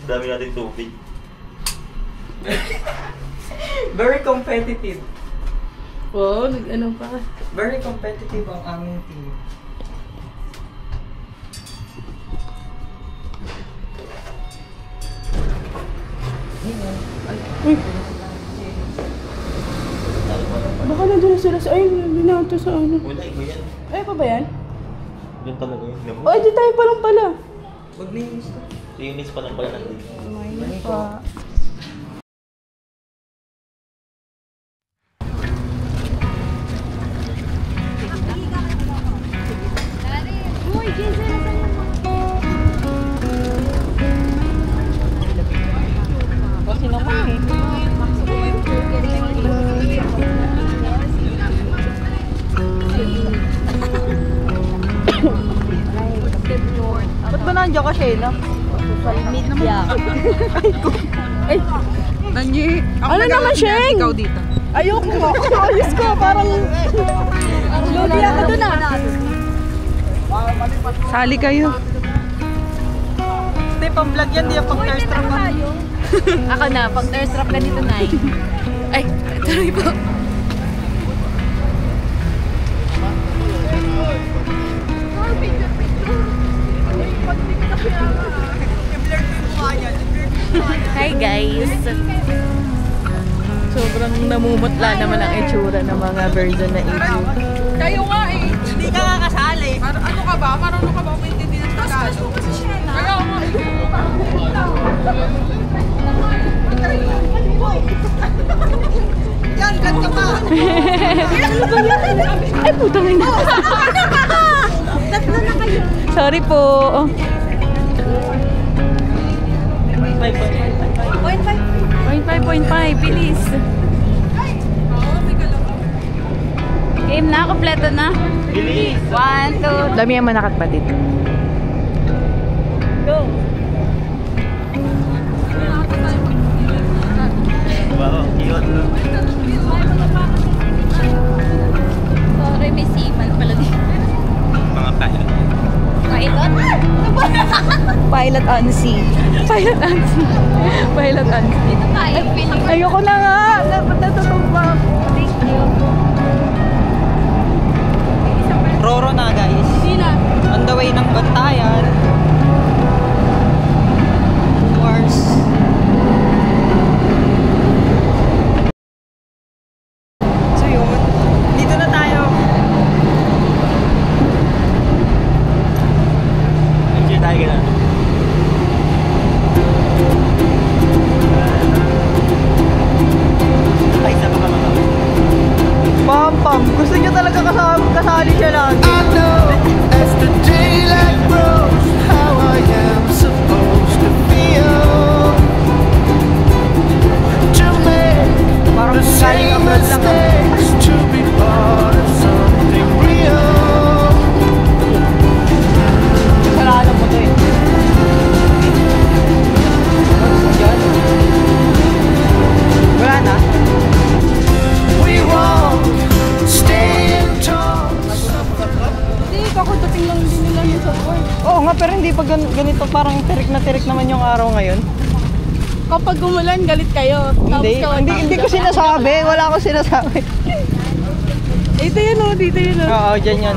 Dami natin tubig. Very competitive. Wow, nag-ano pa. Very competitive ang aming team. Uy! Baka nandun na sila sa... Ay, binato sa ano. Wala, iba yan. Ay, pa ba yan? Yun talaga yun. Oh, di tayo pa lang pala. Maglinis ka. Linis pa lang pala natin. Ayun pa. Kasi naman eh. Ba't ba nandiyan ka, Shayna? Social media. Ay, Nanyi, ano naman, Sheng? Ikaw dito. Ayoko mo. Ayos ko, parang lodi ako dun ah. Sali kayo. Hindi, pang-vlog yan. Di yung pang-thirst trap ka. Ako na, pag thirst trap ka dito, Nay. Ay, tuloy po. Hi guys! Sobrang namumutla naman ang itsura ng mga version na ito. Kayo nga eh. Hindi ka kakasali. Ano ka ba? Marunong ka ba maintindihan ng Tagalog? Kaya nga eh. Yan, ganda pa. Ay, putang ina! Tatlo na kayo. Sorry po. 0.5, bilis. Game na, kompleto na. Bilis! 1, 2. Dami ang manakatpatid. Go! Wow, cute. Sorry, may siman pala dito. Mga pilot. Pilot? Pilot on sea. Pilot on sea. Pilot on sea. Dito tayo. Ayoko na nga. Natutong pa ako. Thank you. Roro na, guys. Hindi na. On the way ng Bantayan. 2 hours. So yun, dito na tayo. Enjoy tayo ganun. Ay, isa pa ka mga. Pam. Gusto niyo talaga kasali siya lagi. I know as the daylight grows how I am supposed to feel to make Parang the galing same abroad lang ako. mistakes to be part of something real. Kasalanan mo to eh. Diyan. Wala na. We won't stay in talks. Hindi, kakudating lang din nila yung sa work. Oo nga, pero hindi pa ganito. Parang tirik na tirik naman yung araw ngayon. Kapag umulan, galit kayo. Hindi ko sinasabi. Wala akong sinasabi. Dito yun o, dito yun o. Oo, dyan yun.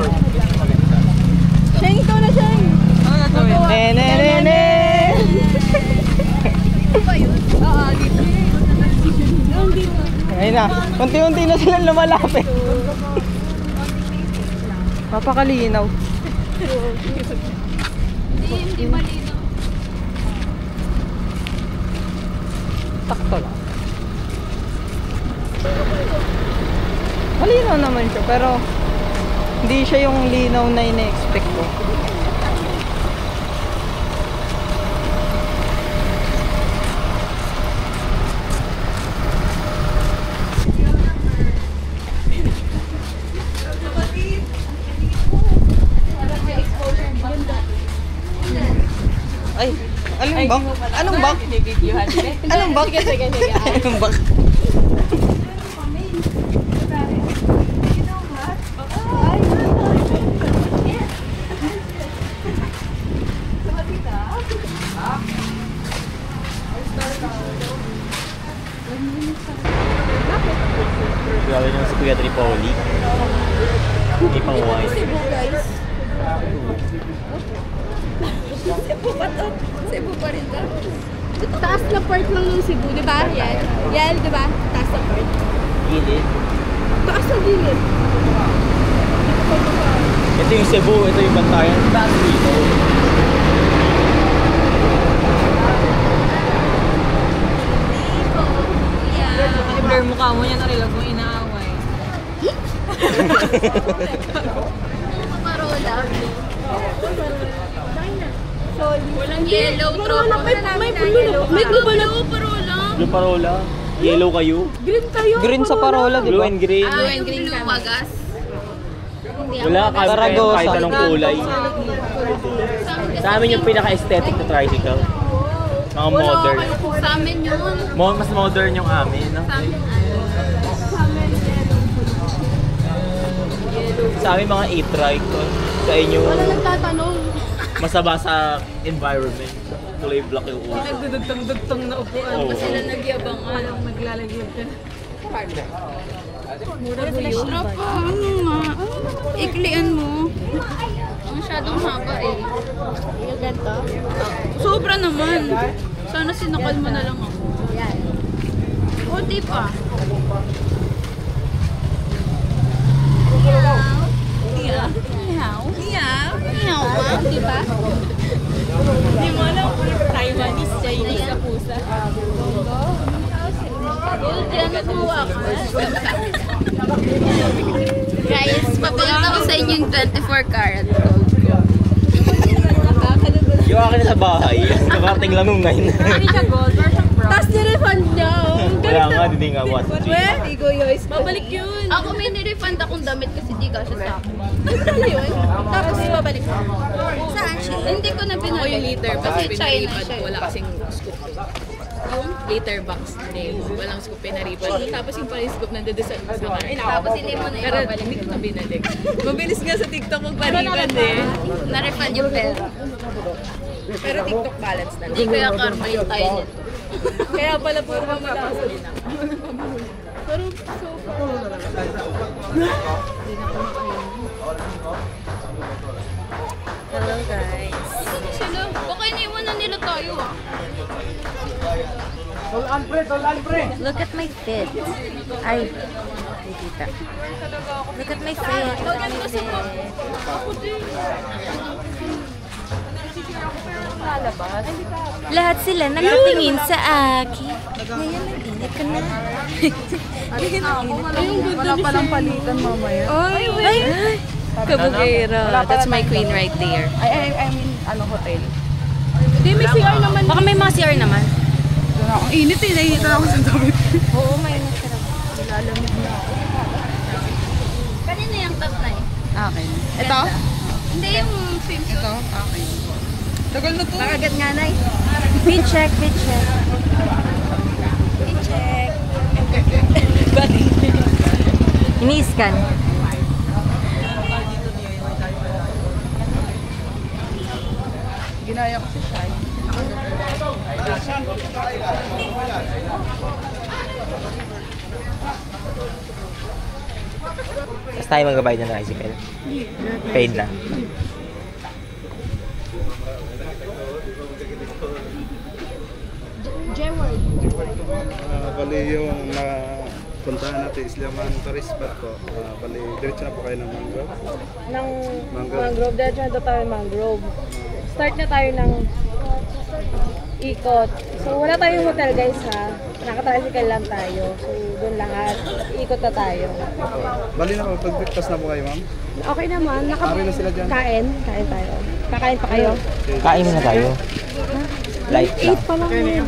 Sheng, ikaw na, Sheng. Ne. Oo, dito. Yung dito. Ayun na. Unti-unti na silang lumalapit. Papakalinaw. Hindi malinaw. Sakto lang. Malinaw naman siya, pero hindi siya yung linaw na ina-expect ko. Ay, anong bak? Anong bak? Anong bak? Sige. Anong bak? Grabe naman si Kuya Tripoli. Hindi pang wine. Cebu, guys. Cebu pa to. Cebu pa rin to. Taas na part lang ng Cebu, di ba? Yan. Yan, di ba? Taas na part. Gilid. Taas na gilid. Ito yung Cebu, ito yung Bantayan. Taas dito. I-blur mukha mo niya, narilag mo inaaway. Parola. Walang yellow, tropa. May blue ba na? Parola. Blue parola. Yellow kayo. Green tayo. Green sa parola, di Blue ba? and green. Blue and green wagas. Wala kahit Zaragoza. anong kulay. Sa amin yung pinaka-aesthetic na tricycle. Mga modern. Sa amin yun. Mas modern yung amin. No? Sa amin Sa amin mga e-trike. Sa inyo, wala nagtatanong. masaba sa environment. Kulay black yung ulo. Nagdudugtong-dugtong na upuan. Oo. Sila nagyabang alam, naglalagyab ka. Mura ba yun? Tropa, ano nga? Iklian mo. Masyadong haba eh. Yung ganito? Sobra naman. Sana sinakal mo na lang ako. Yan. O, di pa. Meow. Meow. Meow. Meow. Di ba? Hindi mo alam kung Taiwanese, Chinese sa pusa. Diyan nagmuwa ako. Guys, papakita ko sa inyo yung 24 karat gold. Yung akin na sa bahay. Nakarating lang nung 9. Hindi siya gold, or siya brown. Tapos nirefund niya. Kaya nga, hindi nga 1, 3. Babalik yun. Ako may nirefund akong damit kasi di kasya sa akin. Ano yun? Tapos babalik ko. Saan siya? Hindi ko na Ako binalik. yung liter box, Kasi China pinaripad. siya. Wala kasing scoop. Yung liter box name, walang scoop pinaripad. Tapos yung pala scoop nandun sa kanan. Tapos hindi mo na Pero ibabalik. hindi ko na binalik. Mabilis nga sa TikTok magparipad eh. Na-refund yung pera. Pero TikTok balance na Hindi lang. kaya karma yung tayo nito. Kaya pala puro mamalakas. Pero so Hello guys. sila, baka iniwanan nila tayo ah. Look at my fit. Ay, dito. Look at my fit. Lagyan ko sa ako din. Lahat sila nakatingin sa akin. Ngayon, nag-init ka na. Wala palang palitan mamaya. Ay, ay. Kabugera. That's my queen right there. I mean, hotel. Hindi, may CR naman. Baka may mga CR naman. Ang init eh, nainit na ako sa damit. Oo, may nasarap. Kanina yung tatay. Okay. Ito? Hindi yung swimsuit. Ito? Okay. Tagal na to. Makagat nga na Fit check, fit check. I-check. Ini-scan. Ginaya ko si Shai. Tapos tayo magbabayad ng tricycle. Paid na. Bali yung puntahan natin Islaman Tourist Spot po. Bali, diretso na po kayo ng Mangrove. Ng Mangrove. mangrove. Diretso na tayo mangrove. Start na tayo ng ikot. So wala tayong hotel guys ha. Naka-tricycle lang tayo. So doon lahat. Ikot na tayo. Bali na po, pag-breakfast na po kayo ma'am. Okay naman. Ari na sila dyan. Kain tayo. Kakain pa kayo. Kain muna tayo. Light lang. 8 pa lang yun.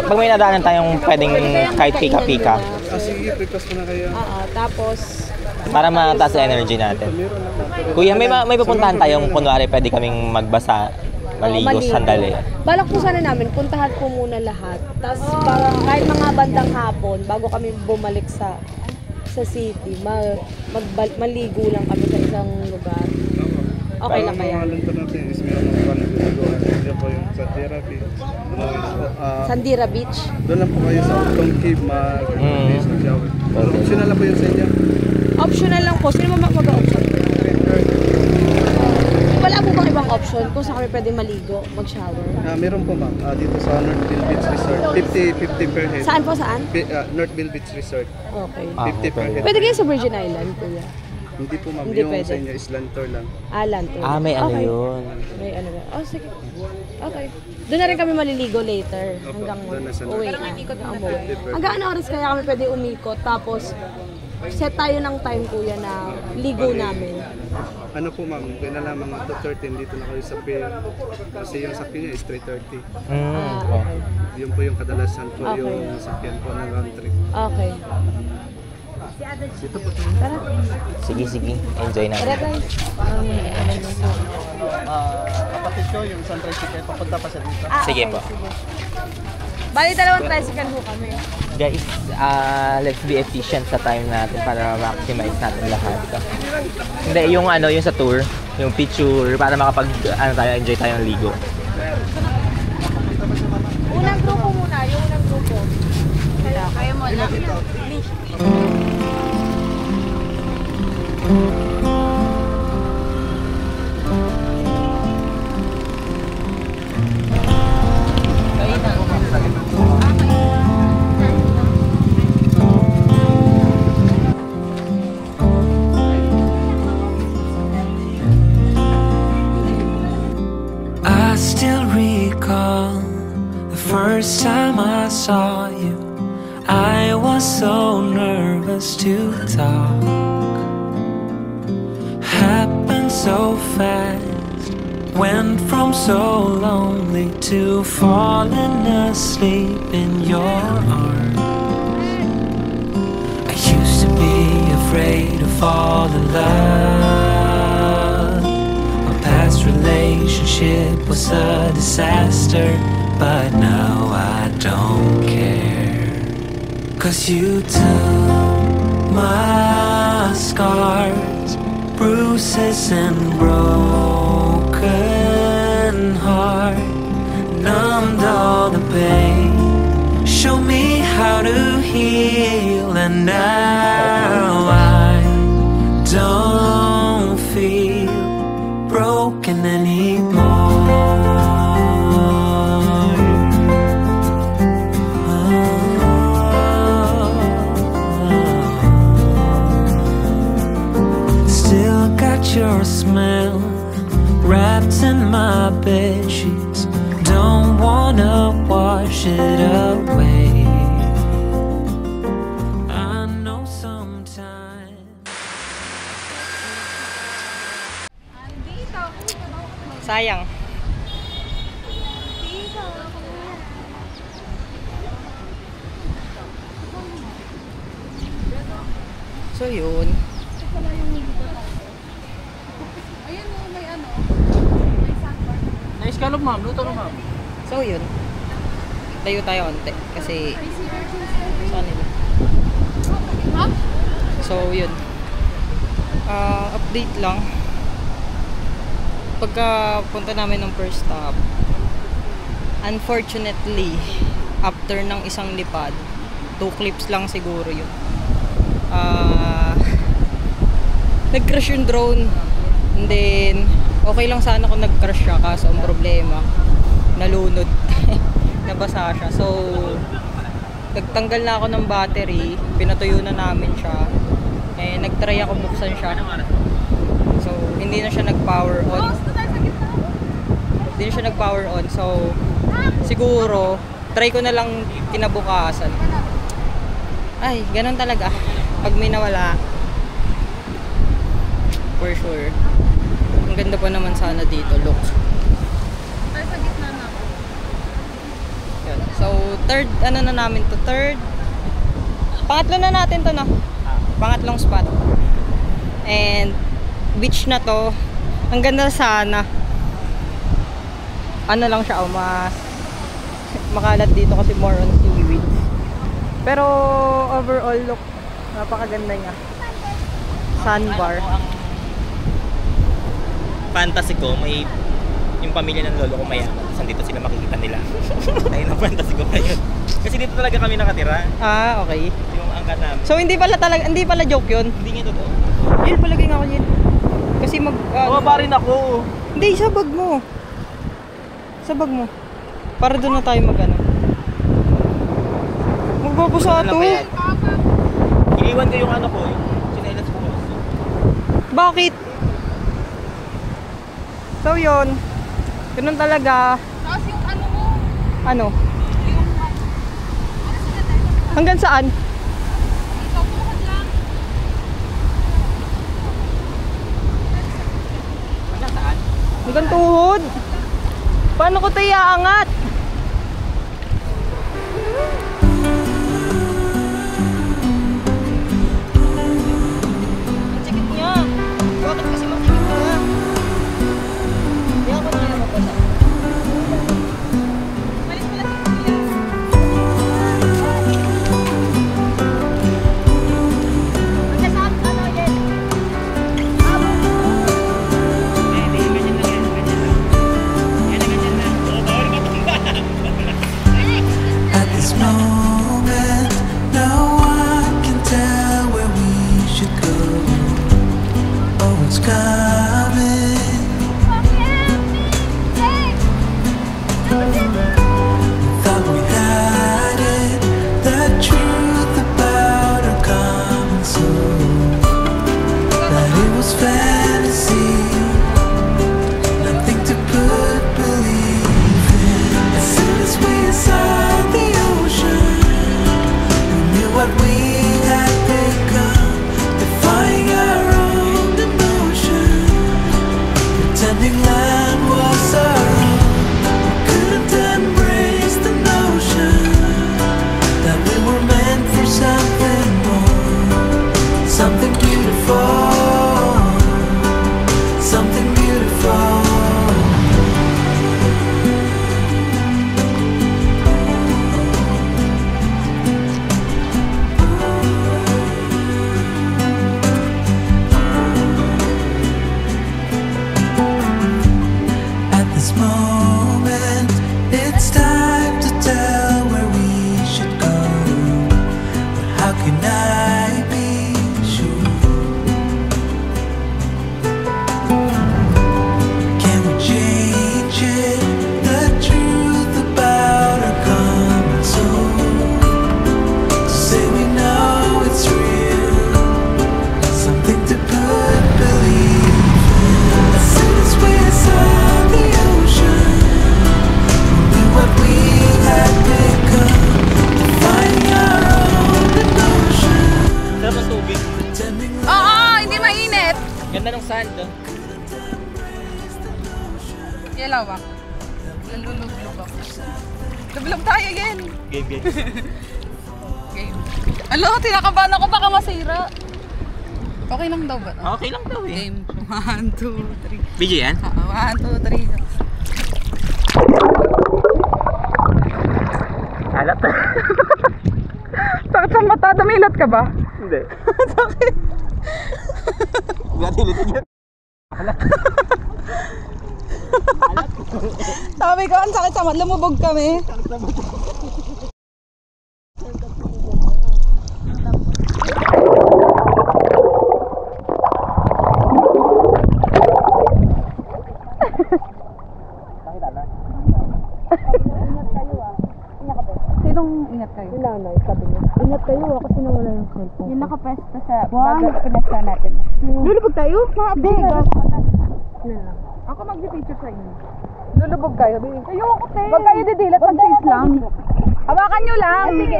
Pag may nadaanan tayong pwedeng kahit pika-pika. Sige, breakfast muna kayo. Oo. Tapos Para mataas ang energy natin. Kuya, may pupuntahan tayong kunwari pwede kaming magbasa, maligo, sandali. balak po sana namin, puntahan po muna lahat. Tapos parang kahit mga bandang hapon, bago kami bumalik sa city, maligo lang kami sa isang lugar. Okay lang kaya? Ang mga lantern natin is meron ng panaguliguan. Diyan po yung Bandera Beach. Sandira Beach. Doon lang po kayo sa Outong Cave mag-shower. Pero optional lang po yun sa inyo. Optional lang po. Sino mag-option? Wala po bang ibang option kung saan kami pwede maligo, mag-shower? Meron po ma'am, dito sa Northville Beach Resort. 50 per head. Saan po, saan? Northville Beach Resort. Okay. 50 per head. Pwede kayo sa Virgin Island, kuya? Hindi po ma'am, Hindi yung pwede. sa inyo is Lantor lang. Lantor. May ano Okay. yun. May ano ba? Oh, sige. Okay. Doon na rin kami maliligo later. Hanggang doon na sa uwi. Hanggang ano oras kaya kami pwede umikot? Tapos, set tayo ng time, kuya, na ligo namin. Ano po ma'am, kaya na lamang 2:13 dito na kayo sa pier. Kasi yung sakyan niya is 3:30. Okay. Yun po yung kadalasan po Okay. yung sakyan po ng round trip. Okay. Dito po. Tara. Sige, sige. Enjoy Tara, natin. guys. Kapatid ko yung Sunrise Ticket, papunta pa siya dito. Sige po. Bali, dalawang tricycle ho kami. Guys, let's be efficient sa time natin para maximize natin lahat. Hindi, yung ano, yung sa tour, yung picture, para enjoy tayo ng ligo. Unang grupo muna, yung unang grupo. Kaya mo lang. I still recall the first time I saw you. I was so nervous to talk. Happened so fast. Went from so lonely to falling asleep in your arms. I used to be afraid to fall in love. My past relationship was a disaster, but now I don't care. 'Cause you took my scars, bruises and broken heart, numbed all the pain, show me how to heal, and now I don't feel broken anymore. Still got your smell wrapped in my bedsheets. Don't wanna wash it away. I know sometimes. Sayang. So yun. Ayun mo, may ano. Naiskalog ma'am, luto na ma'am. So yun. Tayo tayo onte kasi saan nila? Ha? So yun. Update lang. Pagka punta namin ng first stop, unfortunately, after ng isang lipad, 2 clips lang siguro yun. Nag-crash yung drone. And then, okay lang sana kung nag-crash siya, kaso ang problema, nalunod. Nabasa siya. So, nagtanggal na ako ng battery, pinatuyo na namin siya. Eh, nag-try ako buksan siya. So, hindi na siya nag-power on. Hindi na siya nag-power on. So, siguro, try ko na lang kinabukasan. Ay, ganun talaga. Pag may nawala, for sure. Ang ganda pa naman sana dito, look. Ay, sa gitna na. Yun. So, third, ano na namin to? Pangatlo na natin to, no? Pangatlong spot. And, beach na to. Ang ganda sana. Ano lang siya, mas makalat dito kasi more on seaweed. Pero, overall look, napakaganda niya. Sandbar. Fantasy ko, may yung pamilya ng lolo ko mayaman. Tapos dito sila makikita nila. Ayun ang fantasy ko ngayon. Kasi dito talaga kami nakatira. Ah, okay. Yung angka namin. So hindi pala joke yun? Hindi nga totoo. Yun, palagay nga ako yun. Kasi pa rin ako. Hindi, sa bag mo. Sa bag mo. Para doon na tayo magbabasa to. Iniwan ko yung ano ko, yung sinelas ko. Bakit? So yun, ganun talaga. Tapos yung ano mo, Ano? yung Hanggang saan? ikaw buhat lang. Hanggang tuhod? Paano ko tayo aangat? Ang sikit niya. Bakit kasi masikit ka? Hindi ako na mabasa. Malis pala si Kuya. Magkasama ano yan? At this moment, no one can tell where we should go. Oh, it's coming. Thought we had it, the truth about our common soul. That it was fantasy, nothing to put belief in. As soon as we saw the ocean, we knew what we had become, defying our own emotion, pretending land was our own. We couldn't embrace the notion that we were meant for something more, something beautiful, something beautiful. At this moment, it's time to tell where we should go. But how can I be sure? Can we change it? The truth about our common soul. To say we know it's real, something to put belief in. As soon as we saw the ocean, we knew what we had become, defying our own emotion, Sarap ng tubig. pretending Oo, hindi mainit. Ganda ng sand. Oh. Yelawak. Nalulublob ako. Lublog tayo again. Game. Game. Alo, tinakabahan ako baka masira. Okay lang daw ba? Okay lang daw eh. Game. 1, 2, 3. BJ yan? 1, 2, 3. Alat. Sakit sa mata, dumilat ka ba? Hindi. Sakit. Gatilit yan. Sabi ko, ang sakit sa mata, lumubog kami. Sinong ingat kayo? Yung nanay, sabi niya, ingat kayo kasi nawala yung cellphone. Yung nakapesta sa bagat pinesta natin. Lulubog tayo? Hindi. Ako mag-picture sa inyo. Lulubog kayo? Ayoko, te. Huwag kayo didilat, mag-face lang. Hawakan nyo lang. Sige,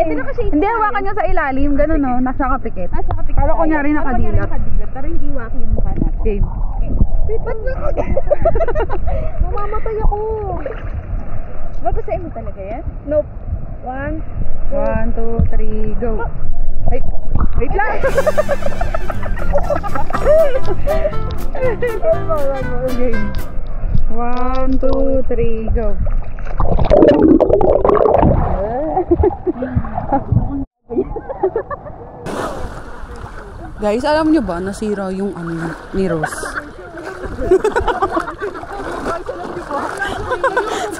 hindi hawakan nyo sa ilalim. Ganun no, nasa kapikit. Para kunyari nakadilat. Pero hindi waki yung mukha natin. Game. Ba't na ako? Mamamatay ako. Babasahin mo talaga yan? Nope. 1, 1, 2, 3, go. Wait lang. Game. 1, 2, 3, go. Guys, alam nyo ba nasira yung ano ni Rose?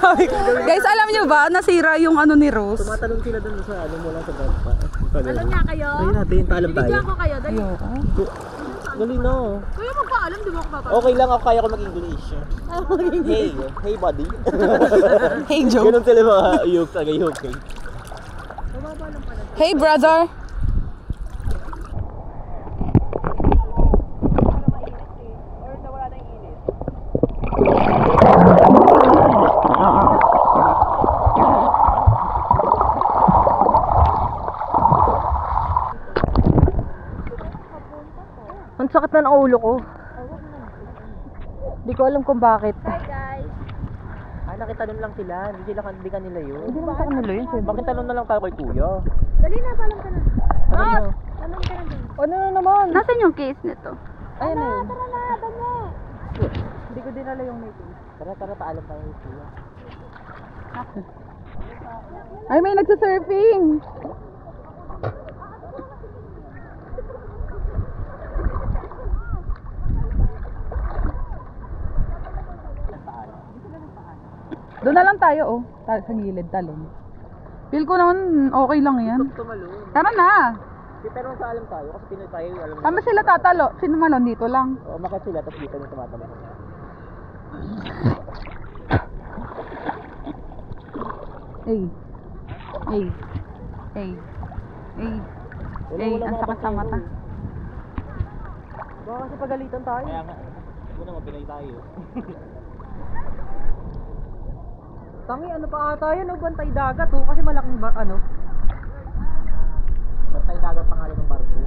Sabi ko. Guys, alam nyo ba, nasira yung ano ni Rose? Tumatalon sila dun sa ano mo lang sa baba. Alam niya kayo? Ayun natin, paalam tayo. Bigyan ko kayo, dali. Dali na. Kuya, magpaalam, di ba ako papaalam? Okay lang ako, kaya ko mag-English. Hey buddy. Hey, Joe. Ganun sila mga uyok, tagayok. Hey, brother. Ang sakit na ng ulo ko. Hindi ko alam kung bakit. Hi guys. Nakitanong lang sila, hindi kanila yun. Hindi naman sa kanila yun. Bakit tanong na lang tayo kay kuya? Dali na, paalam ka na. Ano? Paalam ka na din. Ano na naman? Nasaan yung case nito? Ayun na yun. Tara na, dali. Hindi ko dinala yung may case. Tara, paalam tayo kay kuya. Ay, may nagsasurfing. Doon na lang tayo, sa gilid, talon. Feel ko naman okay lang yan. Tara na! Pero sa alam tayo, kasi Pinoy tayo, alam mo. Tama sila tatalo. Sinumalon dito lang. Oo, makit sila, tapos dito yung tumatalo. Ay. Ay. Ay. Ay. Ay, ang sakit sa mata. Baka kasi pagalitan tayo. Kaya nga, muna mapinay tayo. Tangi, ano pa ata yan? Bantay dagat oh. Kasi malaking ano. Bantay dagat pangalan ng barko.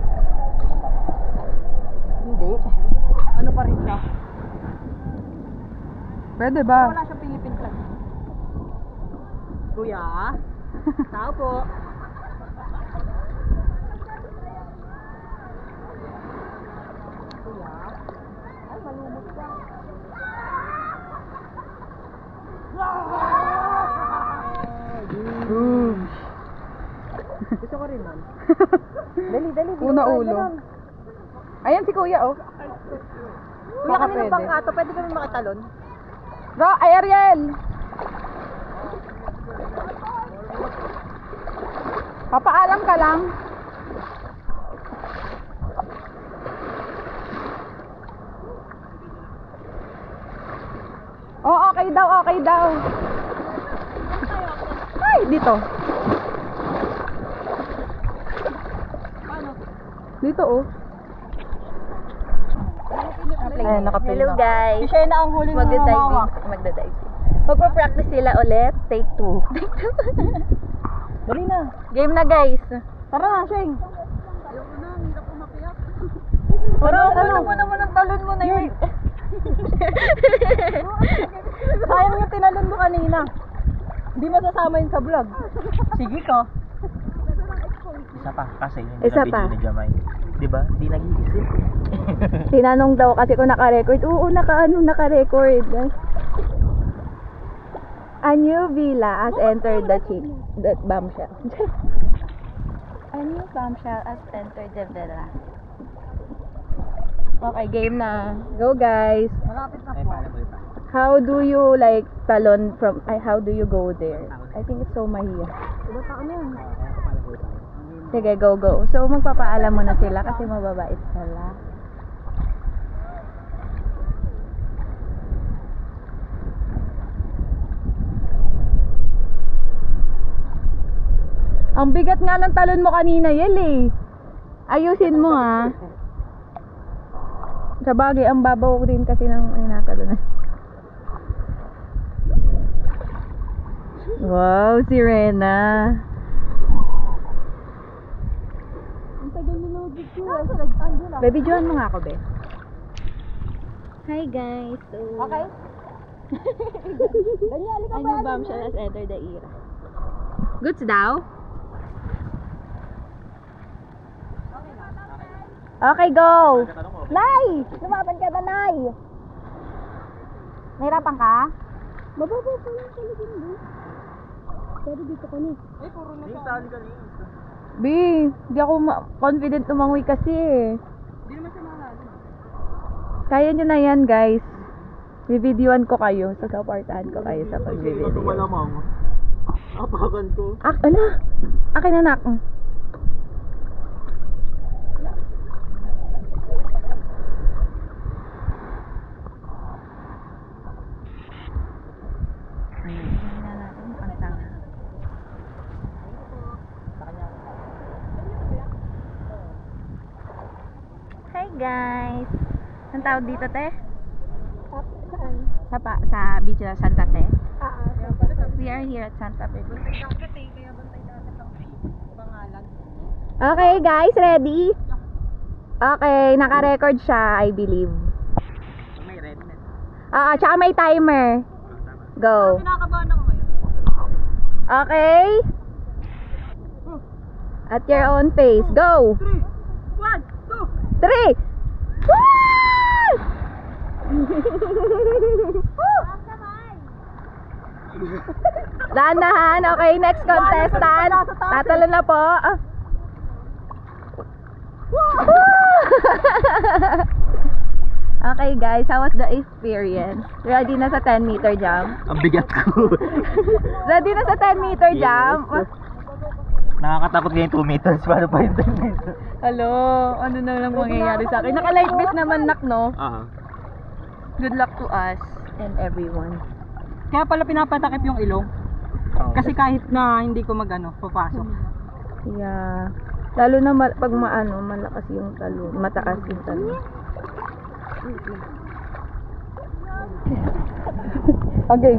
Hindi. Ano pa rin siya? Pwede ba? Wala siyang Philippine flag. Kuya? Tao po. Kuya? Ay, malumot ka. Gusto ko rin man. Dali. Una ulo. Ayan si kuya, oh. Kuya, Baka kanina pwede. bang ato? Pwede kami makatalon? Ay, Ariel! Papaalam ka lang. Oh, okay daw. Ay, dito. Dito, oh. Ay, nakapil Hello na. guys. Si Shena ang huling humawak. Magda-diving. Magpa-practice sila ulit. Take 2. Dali na. Game na guys. Tara na, Sheng. Parang ano mo naman ang talon mo na yun. Sayang yung tinalon mo kanina. Hindi masasama yun sa vlog. Sige ka. Isa pa, kasi hindi Isa na pa. video ni Jamay. Diba? Hindi nag-iisip. Tinanong daw kasi kung naka-record. Oo, naka-record. A new villa has entered the bombshell. A new bombshell has entered the villa. Okay, game na. Go guys. Malapit na Ay, po. paalam ulit tayo. How do you like talon from, how do you go there? I think it's so mahirap. Iba pa ano yan? Kaya paalam ulit tayo. Sige, go. So, magpapaalam muna sila kasi mababait sila. Ang bigat nga ng talon mo kanina, Yel eh. Ayusin mo ha. Sa bagay, ang babaw ko din kasi ng inatalonan. Wow, si Rena. Baby, join mo nga ako, be. Hi guys. So, Okay. a new bombshell has entered the era. Goods daw? Okay, go! Nay! Lumaban ka na, Nay! Nahirapan ka? Mababa pa lang sa ligin mo. Pero dito ka na. Ay, puro na Hey, pa. sali ka rin. B, hindi ako confident umangoy kasi eh. Hindi naman siya mahal. Kaya nyo na yan, guys. Bibidyoan ko kayo. Supportahan ko kayo sa pag-video. malamang. Apakan ko. Ala! Akin anak. Hi guys! Ang tawag dito, te? Sa beach na Santa Fe? We are here at Santa Fe Beach. Okay guys, ready? Okay, naka-record siya, I believe. May red net. Tsaka may timer. Go. Kinakabahan ako ngayon. Okay? At your own pace. Go! 3! 1, 2! 3! Dahan-dahan. Okay, next contestant. Tatalo na po. Okay guys, how was the experience? Ready na sa 10-meter jump? Ang bigat ko. Ready na sa 10-meter jump? Nakakatakot nga yung 2 meters. Paano pa yung 10 meters? Hello, ano na lang mangyayari sa akin? Naka-light vest naman nak, no? Good luck to us and everyone. Kaya pala pinapatakip yung ilong. Kasi kahit na hindi ko papasok. Yeah. Lalo na pag malakas yung talon, mataas yung talon. Okay.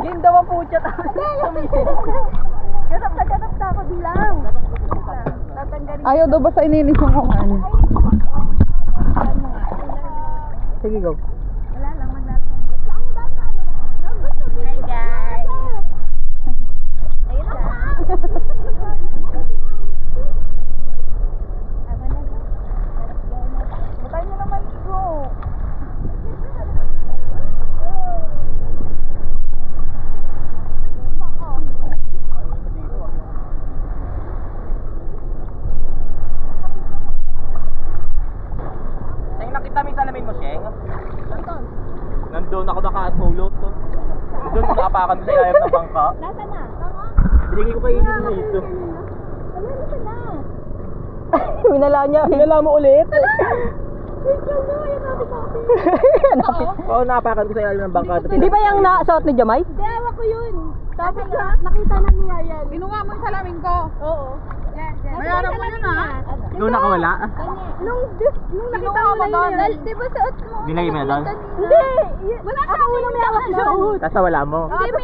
Game daw ang pucha tapos Ganap na ako bilang. Ayaw daw ba sa ininis yung kuhan? Sige, go. Wala lang, maglalakad. Hey guys. Ayun na. Butay nyo naman ito. Nakita mo yung salamin mo, Sheng? Nandun ako naka-pulot to. Nandun ako nakapakan sa ilalim ng bangka. Nasa na? Binigay ko kayo yun dito. Nasa na? Hinala mo ulit. Wait lang na, yan natin natin. Oo, nakapakan ko sa ilalim ng bangka. Di ba yung nasuot ni Jamay? Dewa ko yun. Tapos nakita na niya yan. Binuha mo yung salamin ko? Oo. Mayroon mo yun ha? Ikaw nakawala? Nung nakita mo na yun. Di ba suot mo? Nilagay mo na doon? Hindi! Wala sa akin yung nakasuot. Tapos wala mo? Hindi, may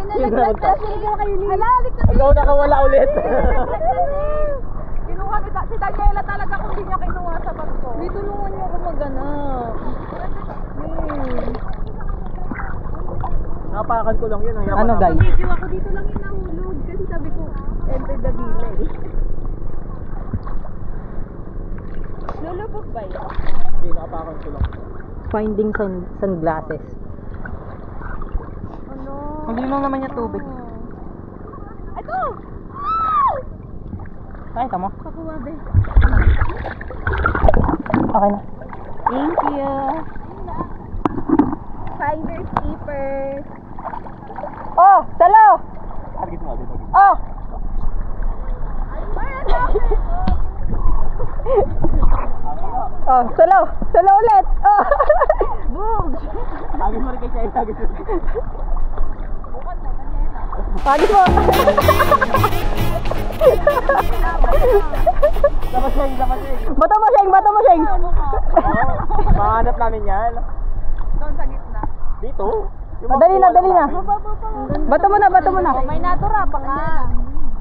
nalaglag na siya kayo ni. Halalik na. Ikaw nakawala ulit. Kinuha si Daniela talaga kung hindi niya kinuha sa bag ko. May tulungan niyo ako maghanap. Napakan ko lang yun. Ano guys? Video ako dito lang yung nahulog kasi sabi ko, enter the delay. Lulubog ba yun? Hindi, nakapakan ko lang. Finding sunglasses. Ano? Hindi mo naman yung tubig. Ito! Nakita mo? Kakuha ba? Okay na. Thank you. Finders keepers. Oh! Salo! Agit mo, agit. Oh! Oh, salo! Salo ulit! Oh! Boom! Agit mo rin kay Chay, agit mo. Agit mo! Dapat Sheng. Bato mo, Sheng! Bato mo, Sheng! Mahanap namin yan. Doon sa gitna. Dito. Oh, dali na. Bato mo na. May natura pa nga.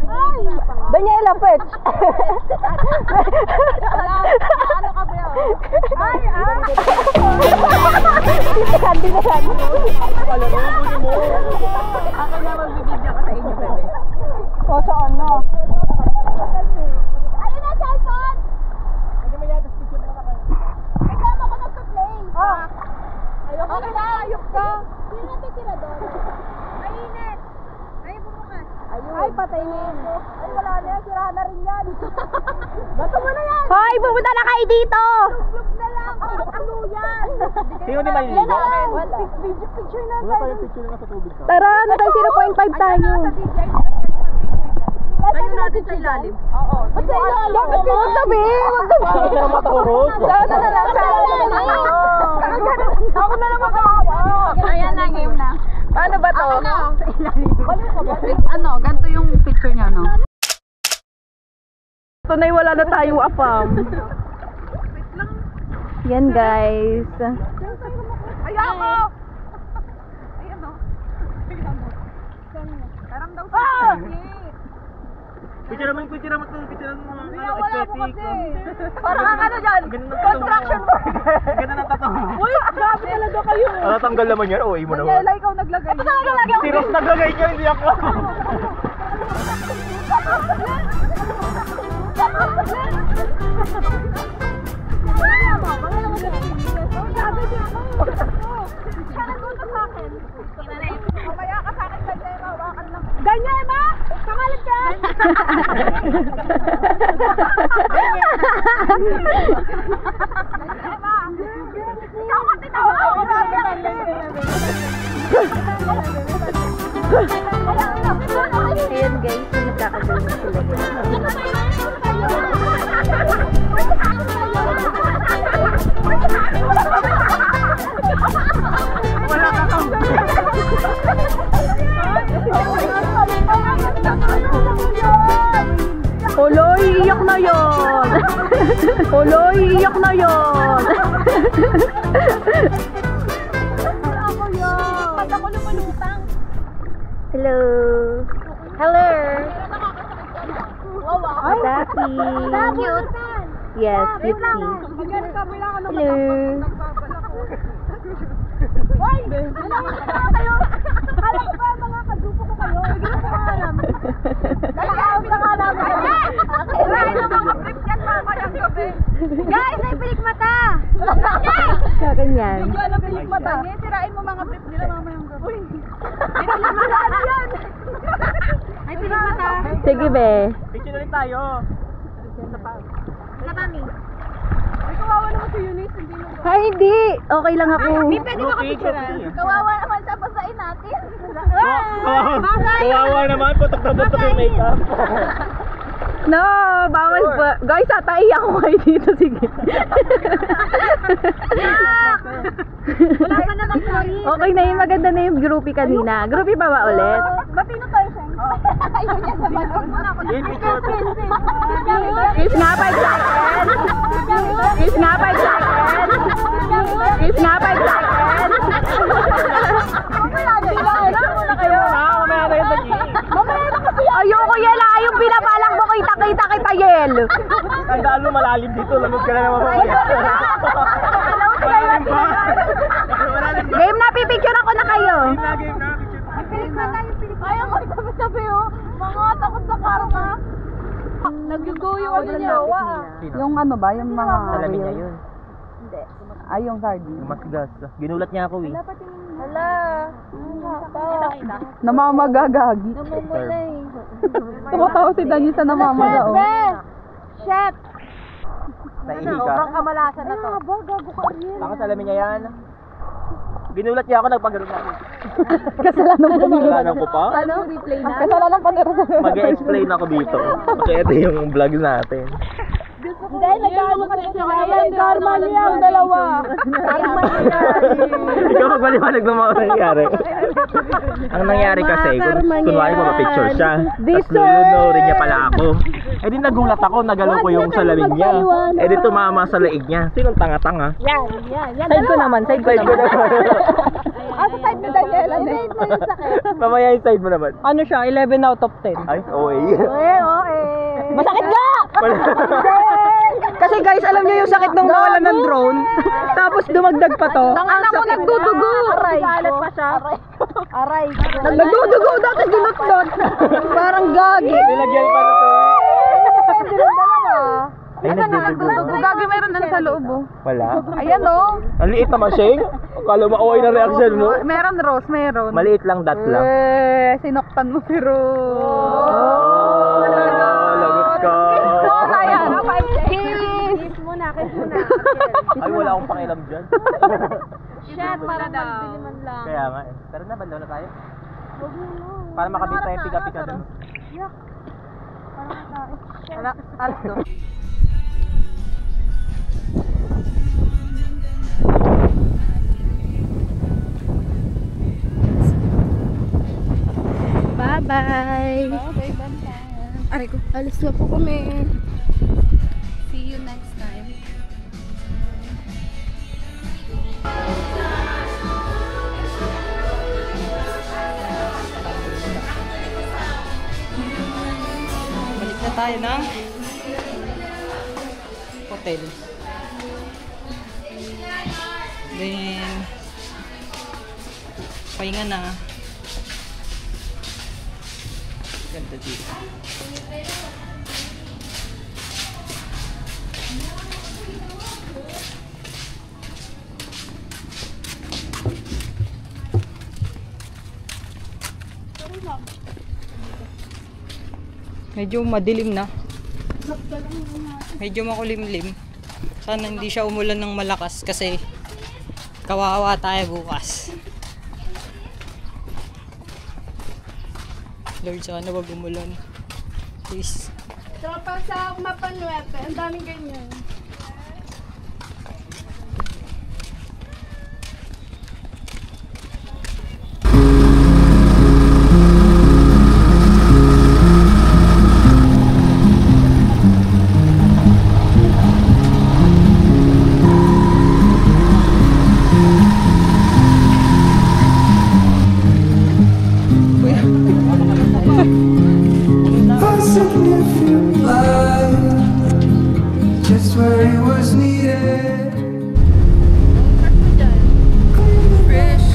Ay! Daniela, fetch! Ano ka ba yun? Ay! Tinasan! Ako na magbibidyo ka sa inyo, bebe. O, saan na? Ayun na, cellphone! Hindi mo yata speaker na kayo. Reklamo ko nagpa-play. Okay na, ayok ka. Sino natitira doon? Mainit. Ay, bumukas. Ay, patay na yan. Ay, wala na yan. Sira na rin yan. Bato mo na yan. Hoy, pupunta na kayo dito! Lug na lang. Ang luya. Sino di maliligo? Picture na Wala tayong picture na sa tubig ka. Tara, nasa 0.5 tayo. Tayo natin sa ilalim. Oo. Ba't sa ilalim? Huwag tabi! Huwag tabi! Bakit ka matulog? Sana na lang, sana na lang. Ako na lang mag-awa. Ayan na, game na. Paano ba to? Ano, ganito yung picture niya, no? Tunay wala na tayong apam. Yan guys. Ayan mo! Picture mo to, picture mo. Ano, aesthetic. Parang ang ano dyan? Construction worker. Ganda ng tattoo. Uy, grabe talaga kayo. Ano, tanggal naman yan? Oo, mo naman. Naglela, ikaw naglagay. Ito talaga lagi ako. Si Ross naglagay niya, hindi ako. Ganyan ba? Kamalit ka! Ikaw ko tinawa ako! Ayan guys, nagkakagano sila. Wala ka kang. Oloy, iyak na yon. Oloy, iyak na yon. Hello. Hello. Daffy. Cute. Yes, cute. Hello. Guys, may pilik mata! Sa kanyan. Sirain mo mga flip nila mamayang gabi. Ay, pilik mata! Sige be. Picture ulit tayo. Katami. Ay, hindi. Okay lang ako. Pwede ba kapicturean? Kawawa naman siya, basain natin. Kawawa naman, putok na putok yung makeup. No, bawal po. Guys, tatai ako kayo dito. Sige. Wala ka na ng sorry. Okay na yun. Maganda na yung groupie kanina. Groupie pa ba ulit? Batino tayo siya. Ayun yan sa manok. Yung picture. Kiss nga 5 seconds. Kiss nga 5 seconds. Kiss nga 5 seconds. Mamaya na yung tagi. Ayoko yela. Yung pinapalang mo kita yel. Tandaan mo malalim dito. Lamog ka na naman mamaya. Malalim pa. Game na, pipicture ako na kayo. Game na. Ayaw ko sabi-sabi oh. Mga takot sa karma. Nag-go yung ano niya. Yung ano ba? Yung mga... Salamin niya yun. Ay, yung sardine. Yung masigas. Ginulat niya ako eh. Hala. Namamagagagi. Tumatawa si Daniel sa namamaga. Oh. Chef! Naihi ka. kamalasan na to. Baka salamin niya yan. Ginulat niya ako, nagpagano na ako. Kasalanan ko na. Kasalanan ko pa? Ano? Replay na? Kasalanan pa na. Mag-explain ako dito. Okay, ito yung vlog natin. Hindi, nag-ano kasi sila. Karma niya ang dalawa. Karma niya. Ikaw magbaliwanag ng mga nangyari. Ang nangyari kasi, kunwari ko ma-picture siya. Tapos lulunurin niya pala ako. Eh di nagulat ako, nagalaw ko yung salamin niya. Eh di tumama sa leeg niya. Sinong tanga-tanga? Yan. Side ko naman. Sa side ni Daniela. Mamaya yung side mo naman. Ano siya? 11 out of 10. Ay, OA. Masakit nga! Kasi guys, alam niyo yung sakit nung nawalan ng drone. Tapos dumagdag pa to. Tangan ako nagdudugo. Galit pa siya. Aray. Nagdudugo tapos dinot-dot. Parang gagi. Nilagyan pa na to. Ay, nagdudugo. Gagi meron ano sa loob oh. Wala. Ayan oh. Ang liit naman, Sheng. Akala mo okay na reaction mo. Meron Rose, meron. Maliit lang, dot lang. Sinoktan mo si Rose. Lagot ka. Ayan. Kiss muna. Ay, wala akong pakialam dyan. Shit, para magdiliman lang. Kaya nga eh. Pero na, bandaw na tayo. Huwag mo na. Para makabit tayo pika-pika dun. Yak. Alas to. Bye-bye. Okay, bantayan. Aray ko, alas na po kami. See you next time. Balik na tayo ng hotel. Then, pahinga na. Ganda dito. Medyo madilim na. Medyo makulimlim. Sana hindi siya umulan ng malakas kasi kawawa tayo bukas. Lord, sana wag umulan. Please. Tropa sa Mapanuete, ang daming ganyan. A significant light, just where it was needed. Fresh.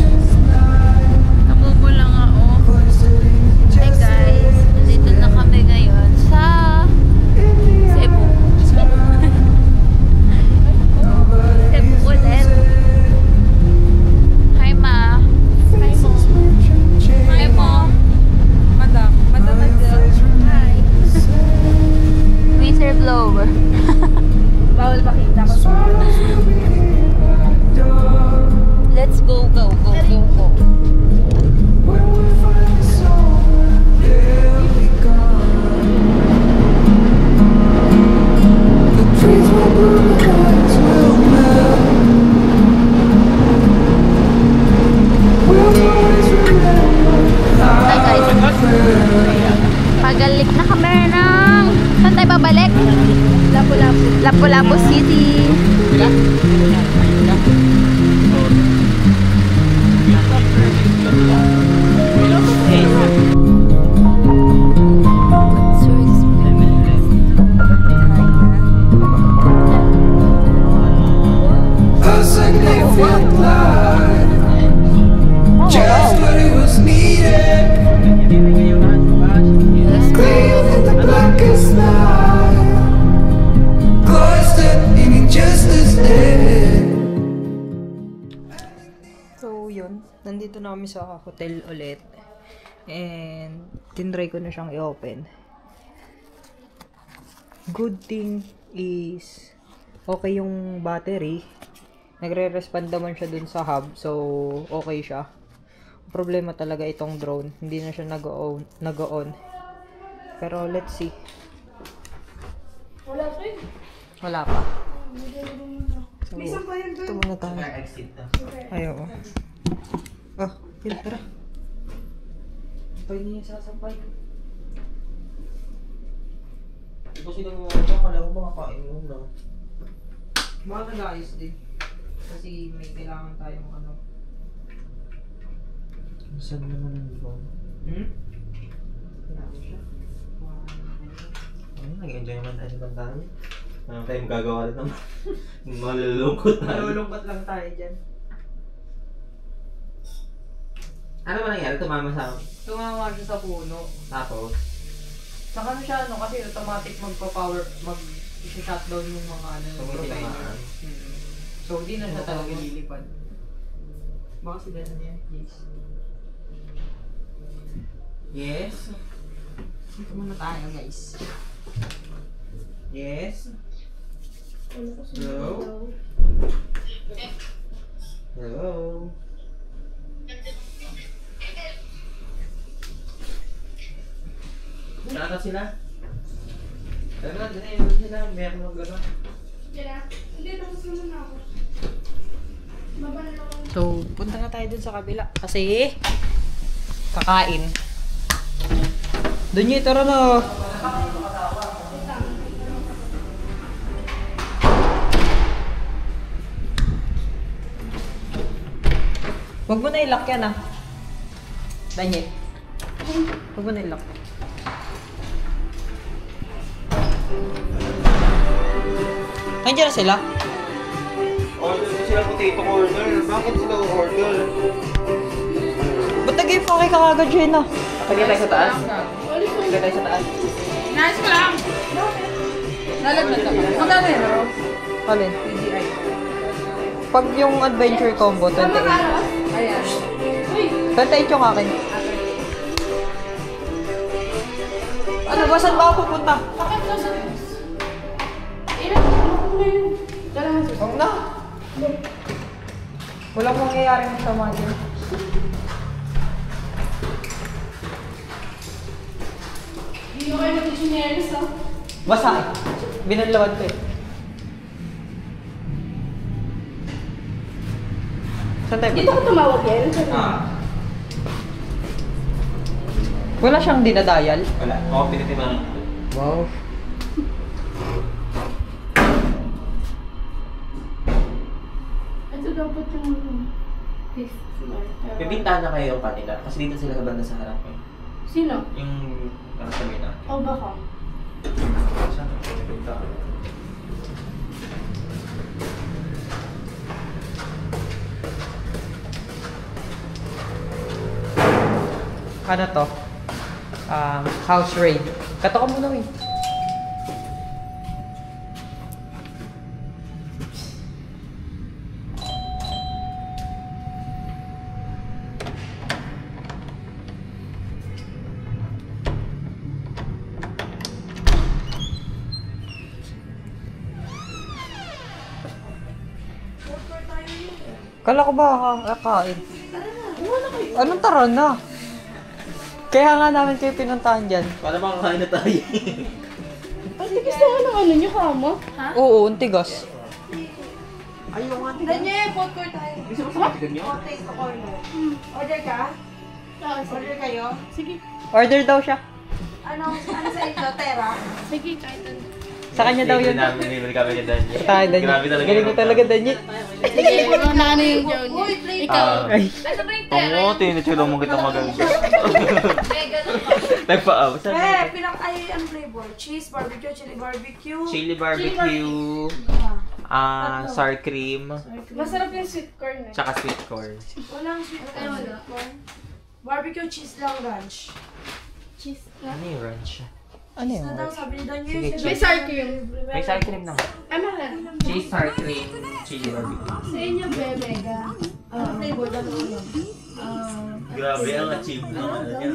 Namumula nga ako. Hey guys, nandito na kami ngayon sa Cebu. Cebu ulit. Hi ma. Hi mo. Hi mo. Madam. Hi. Whistle blower. Bawal makita ko. Let's go. When we find the soul, they'll be gone. The trees will bloom, the lights will melt. We'll always remember Hi guys. how it felt. Pagalik na kami ng... Saan tayo babalik? Lapu-Lapu City. A significant light, just where it was needed. Clear in the blackest night, cloistered in injustice dead. So, yun. Nandito na kami sa hotel ulit. And, tinry ko na siyang i-open. Good thing is, okay yung battery. Nagre-respond naman siya dun sa hub. So, okay siya. Problema talaga itong drone. Hindi na siya nag-on. Pero, let's see. Wala pa. So, ito muna tayo. Ayaw. Ah, yun, tara. Pwede niya sasampay. Ito sila mga kala ko makakain mo lang. Baka nag-ayos din. Kasi may kailangan tayong ano. Saan naman ang drone? Kailangan siya. Nag-enjoy naman tayo sa bantahan. Ano tayo magagawa rin naman? Malulungkot tayo. Malulungkot lang tayo dyan. Ano ba nangyari? Tumama sa... Tumama siya sa puno. Tapos? Saka ano siya, ano, kasi automatic magpa-power, mag-shutdown yung mga ano, So, may propeller. tinamaan. So, di na siya talaga lilipad. Baka si Bella niya, yes. Yes? Dito muna tayo, guys. Yes? Hello? Hello? Nakaka sila? Tara, ganyan sila. May ako mag-gano'n. So, punta na tayo dun sa kabila. Kasi, kakain. Doon nyo, tara na. Huwag mo na i-lock yan, ah. Danye. Huwag mo na i-lock. Nandiyan na sila? Order ko sila potato corner. Bakit sila order? Ba't nag-game pa kay kakagad yun, ah? Kaya tayo sa taas? Kaya tayo sa taas? Nice ko lang. Nalaglag ka pa. Magkano yun, Ro? Alin? Pag yung adventure combo, 28. Ayan. 28 yung akin. Ano ba? Saan ba ako pupunta? Bakit daw sa bus? Ilan? Ano na yun? Dalawa sa Huwag na. Walang mangyayaring masama dyan. Hindi mo kayo mag-engineers, ah. Basa. Binanlawan ko eh. Saan tayo Dito ko punta? tumawag yan. Wala siyang dinadayal. Wala. Ako pinitiman. Wow. Ito dapat yung fifth floor. May bintana kayo kanila. Kasi dito sila banda sa harap eh. Sino? Yung sabi na. O baka? Saan? May bintana. Ano to? House raid. Kato ka muna, eh. Kala ko ba kakain? Anong tara na? Kaya nga namin kayo pinuntahan dyan. Para makakain na tayo. Ay, tigas naman ang ano nyo, kama. Oo, ang tigas. Danye, food court tayo. Gusto mo sa katigan nyo? Taste corner. Order ka? Order kayo? Sige. Order daw siya. Ano sa inyo, Tera? Sige, kahit ano. Sa kanya daw yun. Hindi kami ni Danye. Tayo, Danye. Grabe talaga. Galing mo talaga, Danye. Sige, ano yung joke niya? Ikaw. Ay. Ano ba yung tera? Oo, tinitulong mo kitang maganda. Nagpa-up. Ang flavor. Cheese, barbecue, chili barbecue. Chili barbecue. Sour cream. Masarap yung sweet corn eh. Tsaka sweet corn. Walang sweet corn. Barbecue cheese lang ranch. Cheese. Ano yung ranch? Ano yun? Ano daw sabi ni Danye? Sige, May sour cream. May sour cream naman. Ano lang? Cheese, sour cream, chili barbecue. Sa inyo, Bebega. Ang flavor lang ulo. Grabe ang achieve ng ano niya.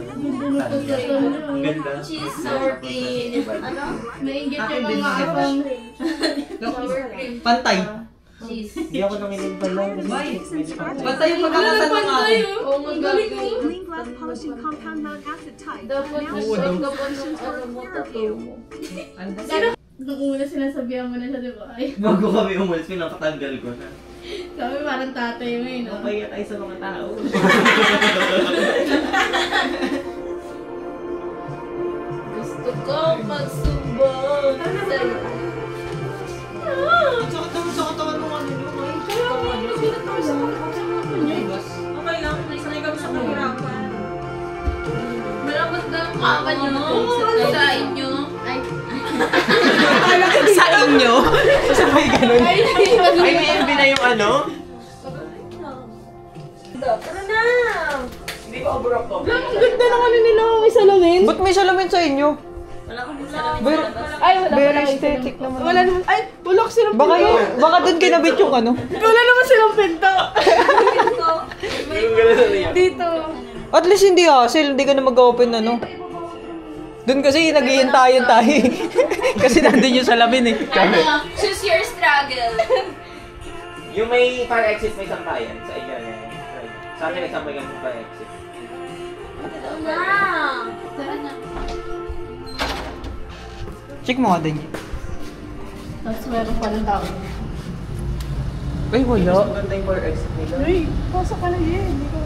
Ganda. Cheese, sour cream. Ano? Nainggit yung mga abang sour cream. Pantay. Cheese. Hindi ako nangilin pala. Pantay yung pagkakasal ng akin. Oo, ang galing mo. Green glass polishing compound mode acid type. Dapat yung ano mo, tatlo mo. Nung una sinasabihan mo na siya, di ba? Ay, Bago kami umalis, pinapatanggal ko na. sabi parang tatay mo yun, no? Mapaya tayo sa mga tao. Gusto ko magsumbong sa'yo. Sa katawan mo ano nyo, may Okay lang, nasanay kami sa kahirapan. Malapot na ang kama nyo. Sa inyo. Ay, sa inyo? Sabay ganun. ay, Ay, may MB na yung ano? Hindi ko overall to. Ang ganda ng ano nila, may salamin. Ba't may salamin sa inyo? Ay, wala Very pala. aesthetic naman. Wala naman. Ay, wala ko silang Baka, baka doon kinabit yung ano. Wala naman silang pinto. Dito. At least hindi hassle, hindi ka na mag-open ano. Doon kasi nag-iintayan tayo. Kasi nandun yung salamin eh. Ano? Choose your struggle. Yung may fire exit, may sampayan. Sa inyo na yan. Sa akin, may sampayan yung fire exit. Tara na. Check mo nga din. Tapos meron pa ng tao. Ay, wala. Ganda yung fire exit nila. Uy, pasok ka na yun. Hindi ko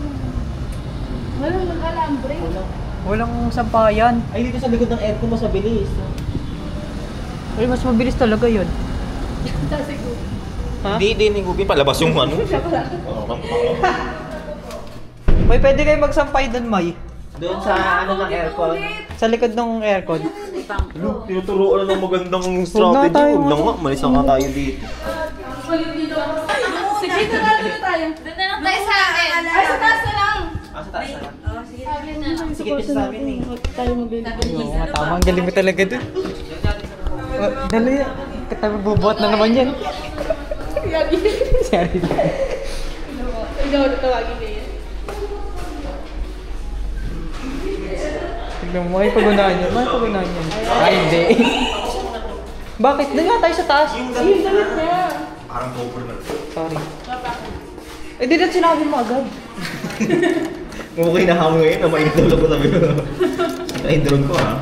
wala nang alambre. Walang sampayan. Ay, dito sa likod ng aircon mas mabilis. Ay, mas mabilis talaga yun. Ha? Hindi higupin, palabas yung ano. May pwede kayo magsampay doon, May. Doon sa ano ng aircon. Sa likod ng aircon. Tinuturoan ng magandang strategy. Huwag na nga, malis na nga tayo dito. Sige, doon na tayo. Doon na lang tayo sa akin. Ay, sa taas na lang. Sa taas na lang. Sige, pisa sa amin eh. Tayo magbibigay. Oo, tama. Ang galing mo talaga doon. Dali. Katabi bubuhat na naman yan. Sorry. Ikaw na tawagin niya yan. Tignan mo, may pagunaan yun. May pagunaan yun. Ay, hindi. Bakit? Doon nga tayo sa taas. Yung damit niya. Parang cover na. Sorry. Eh, di na sinabi mo agad. Okay na hamon ngayon na mainit ulo ko sabi ko. Naka-drone ko ha.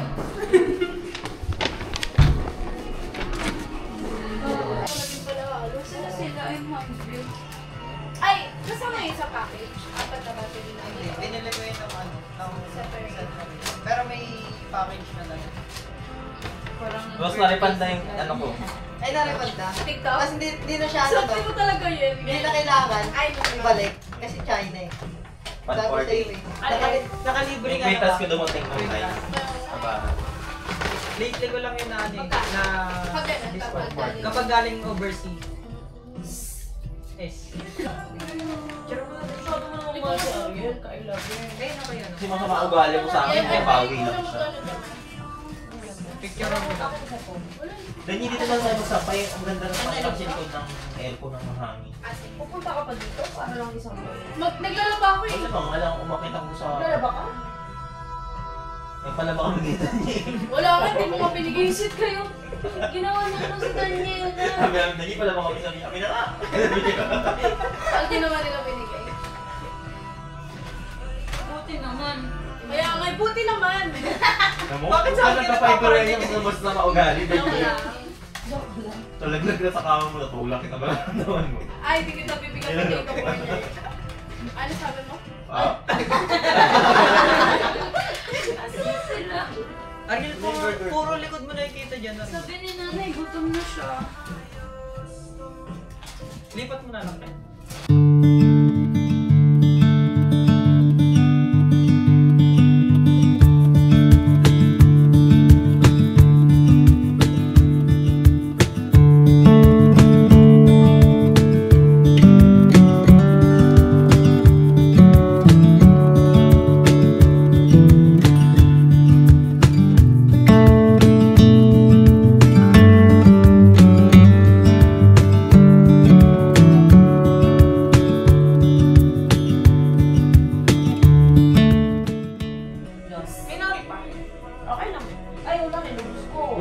Ay, kasama yun sa package. Apat na ba pinili namin? Binili ko yun ng pero may package na lang. Tapos na-refund na yung ano ko. Ay, narepad na. TikTok? Kasi hindi na siya So, ano to. mo talaga yun. Hindi na kailangan. Ay, ibalik. Kasi China eh. Tapos sa'yo eh. Nakalibre ka May na task ba? ko dumating ng time. Aba. Lately ko lang yun na ano eh, na Pag ganun, Discord. kapag galing. Kapag galing overseas. S. Kasi masama ugali mo sa akin, kaya bawi lang siya. Picture mo na. Then hindi dito lang tayo magsampay, ang ganda ng panglang silikod ng aircon ng hangin. Pupunta ka pa dito? Para lang isang Naglalaba ako eh. Ano bang, alam, umakit ako sa... Lalaba ka? May palaba kami dito niya. Wala ka, hindi mo mapinigay. Visit kayo. Ginawa na ko si Daniel na. Sabi namin, Dani, palaba kami sa amin na nga. Ang ginawa nila binigay. Buti naman. Kaya nga, buti naman. Bakit sa akin nagkapay-tuloy yung mas na maugali? Talaglag na sa kama mo, natulak kita ba naman mo? Ay, hindi kita bibigyan ng data ko niya. Ano sabi mo? Asan sila? Ariel, puro likod mo nakikita dyan. Sabi ni nanay, gutom na siya. Lipat mo na lang kayo.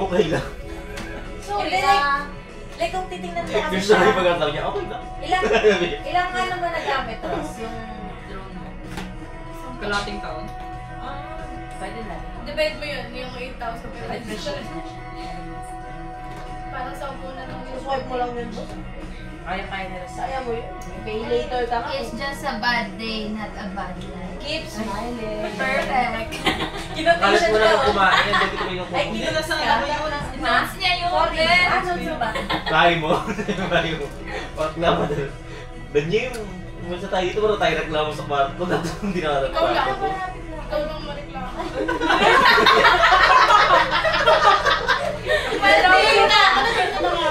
Okay lang. Sorry na. Like kung titingnan mo kasi Yung sorry siya. pagkataw niya, okay lang. Ilang ano ba nagamit, Ross? Yung drone mo? Kalating taon. Pwede na. Divide mo yun, yung 8,000 pero Ay, precious. parang sa upo na lang yung Swipe mo lang yun, boss. Kaya na rin. Kaya mo yun. Pay later ka. It's just a bad day, not a bad life. Keep smiling. Perfect. Kalit mo na lang kumain, yan, dito kayo Ay, kumain. kinulasan na ako yun. Mas niya yung Sorry. order. Ano ba? Tayo mo. Tayo mo. Wag na ba? Danyo yung umunsa tayo dito, pero tayo reklamo sa kwarto. Tapos hindi na Ikaw lang. reklamo. Ikaw lang mareklamo. Pwede na.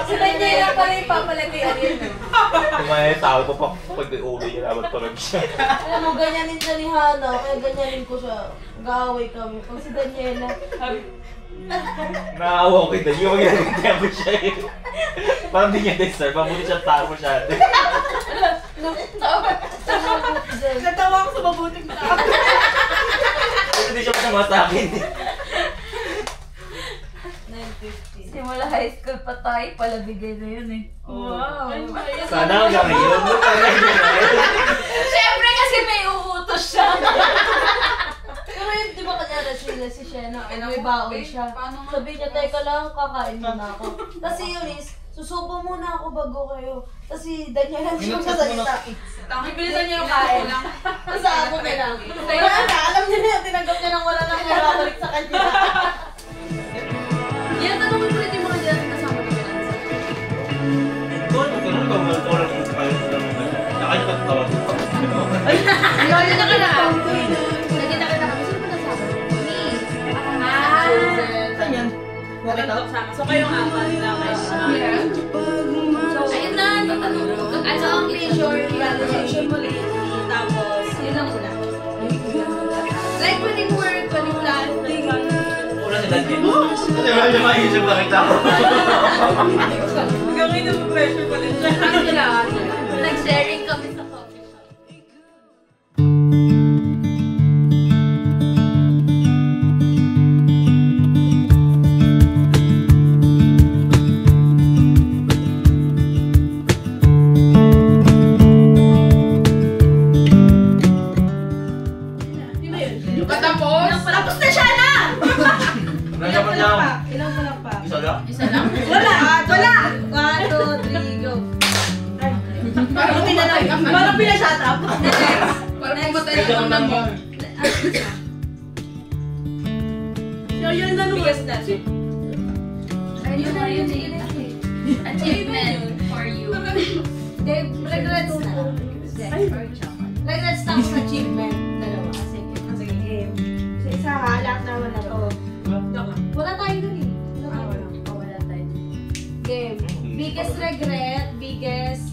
Si Daniel lang pala yung papalagay Ariel. Kumaya tao ko pa pag may ulo niya, dapat parang siya. Alam mo, ganyanin siya ni Hana, kaya ganyanin ko siya. Gaway kami. Pag si Daniela, Naawa ko kay Danyo, mag-inagaya mo siya eh. Parang di niya deserve, mabuti siya tao mo siya. Natawa ako sa mabuting tao. Kasi hindi siya masama sa akin. Simula high school pa tayo, pala bigay na yun eh. Wow! Sana hanggang ngayon. Siyempre kasi may uutos siya. Pero yun, di ba kanyara sila si Shena, may baon siya. Sabi niya, teka lang, kakain muna ako. Tapos si Eunice, susubo muna ako bago kayo. Tapos si Daniel lang siya kasalita. Ibilisan niya yung kain. Tapos ako na lang. Wala na, alam niya na, tinanggap niya nang wala nang mababalik sa kanya. Yan, tanongin mo ulit yung mga dyan kasama ni Finanza. Nakita ka na. Nakita ka na kami. Sino ba nasama? Saan yan? So kayong apat na kayo. So, ayun na, tatanong ko. Ano ang major realization mo lately? Tapos, yun lang una. Like, when you work, when you plan, like, Wala si Dante. Hindi ba niya maisip nakita ko? hanggang ngayon pressure pa din siya. Nag-sharing kami sa coffee shop. Tapos na siya na! Ilan pa lang? Ilang pa lang pa? Isa lang? Isa lang? Wala! 1, 2, 3, go! Parang pinashut up. Parang pumatay na lang ng bomb. So yun lang biggest na. Achievement for you. Dave, regrets na. Regrets na akong achievement. Dalawa. Sige, game. Sa isa ha, lahat naman na to. Wala tayo dun eh. Wala tayo. Game. Biggest regret, biggest